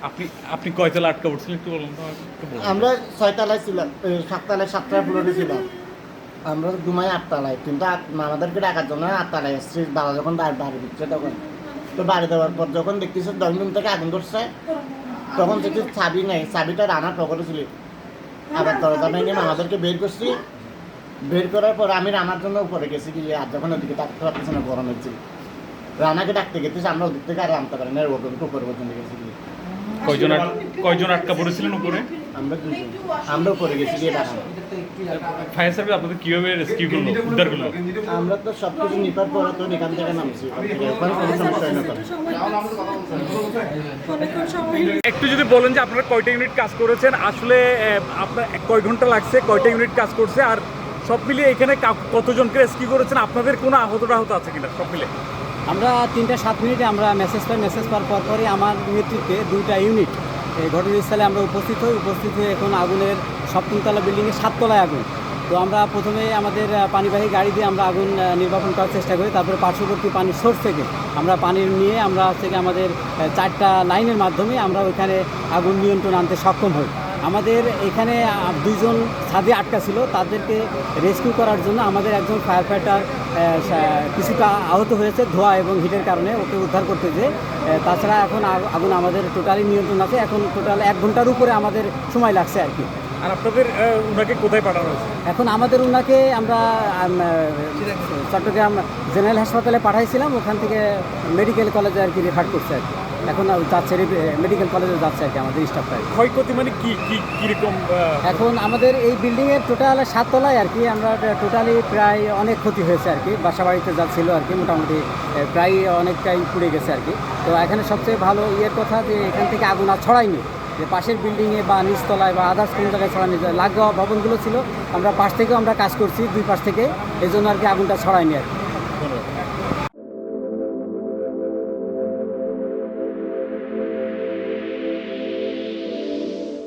আপনি আপনি কয়তলা আটকা পড়ছিলেন একটু বলুন তো আমাকে, একটু বলুন। আমরা 6 তলায় ছিলাম, 7 তলায় 7টা ফ্লোরে ছিলাম। আমরা ঘুমাই 8 তলায়, কিন্তু আমাদেরকে ডাকার জন্য 8 তলায় এসেছি। বাবা যখন বাড়ি দিচ্ছে তখন, তো বাড়ি দেওয়ার পর যখন দেখতেছি ড্রয়িং থেকে আগুন ধরছে, তখন দেখছি চাবি নেই, চাবিটা রানার পকেটে ছিল। আবার দরজা ভেঙে আমাদেরকে বের করছি। বের করার পর আমি রানার জন্য উপরে গেছি গিয়ে, আর যখন ওদিকে ডাকতে পারতেছি না, গরম হচ্ছে, রানাকে ডাকতে গেছি। আমরা ওদিক থেকে আর আনতে পারি না, উপরে পর্যন্ত গেছি গিয়ে। কয়জন আটকা পড়েছিলেন উপরে? আমরা দুজন, আমরা উপরে গেছি গিয়ে রানা। ফায়ার সার্ভিস আপনাদের কিভাবে রেস্কিউ করলো, উদ্ধার করলো? আমরা তো সব কিছু নিপার পরে তো এখান থেকে নামছি, ওখানে কোনো সমস্যা হয় না তো। একটু যদি বলেন যে আপনারা কয়টা ইউনিট কাজ করেছেন, আসলে আপনার কয় ঘন্টা লাগছে, কয়টা ইউনিট কাজ করছে, আর সব মিলিয়ে এখানে কতজনকে রেস্কিউ করেছেন, আপনাদের কোনো আহত আছে কিনা সব মিলে? আমরা 3টা 7 মিনিটে আমরা মেসেজ পাওয়ার পরপরই আমার নেতৃত্বে 2টা ইউনিট এই ঘটনাস্থলে আমরা উপস্থিত হয়ে এখন আগুনের 7তলা বিল্ডিংয়ে 7তলায় আগুন। তো আমরা প্রথমে আমাদের পানিবাহী গাড়ি দিয়ে আমরা আগুন নির্বাপন করার চেষ্টা করি। তারপরে পার্শ্ববর্তী পানির সোর্স থেকে আমরা পানি নিয়ে আমরা থেকে আমাদের 4টা লাইনের মাধ্যমে আমরা ওইখানে আগুন নিয়ন্ত্রণ আনতে সক্ষম হই। আমাদের এখানে 2জন ছাদে আটকা ছিল, তাদেরকে রেস্কিউ করার জন্য আমাদের একজন ফায়ার ফাইটার কিছুটা আহত হয়েছে ধোঁয়া এবং হিটের কারণে, ওকে উদ্ধার করতে যেয়ে। তাছাড়া এখন আগুন আমাদের টোটালি নিয়ন্ত্রণ আছে। এখন টোটাল 1 ঘন্টার উপরে আমাদের সময় লাগছে আর কি। আর আপনাদের ওনাকে কোথায় পাঠানো হয়েছে? এখন আমাদের ওনাকে আমরা চট্টগ্রাম জেনারেল হাসপাতালে পাঠাইছিলাম, ওখান থেকে মেডিকেল কলেজে আর কি রেফার করছে আর কি। এখন যাচ্ছে মেডিকেল কলেজে যাচ্ছে আর কি আমাদের স্টাফটা। ক্ষয়ক্ষতি মানে কীরকম? এখন আমাদের এই বিল্ডিংয়ের টোটাল 7তলায় আর কি, আমরা টোটালি প্রায় অনেক ক্ষতি হয়েছে আর কি। বাসা বাড়িতে যা ছিল আর কি মোটামুটি প্রায় অনেকটাই পুড়ে গেছে আর কি। তো এখানে সবচেয়ে ভালো কথা যে এখান থেকে আগুন আর ছড়ায়নি, যে পাশের বিল্ডিংয়ে বা নিচতলায় বা আদার্স কোনো জায়গায় ছড়ানি যায়। লাগোয়া ভবনগুলো ছিল, আমরা পাশ থেকেও আমরা কাজ করছি, 2 পাশ থেকে, এই জন্য আর কি আগুনটা ছড়ায়নি আর কি। ধন্যবাদ।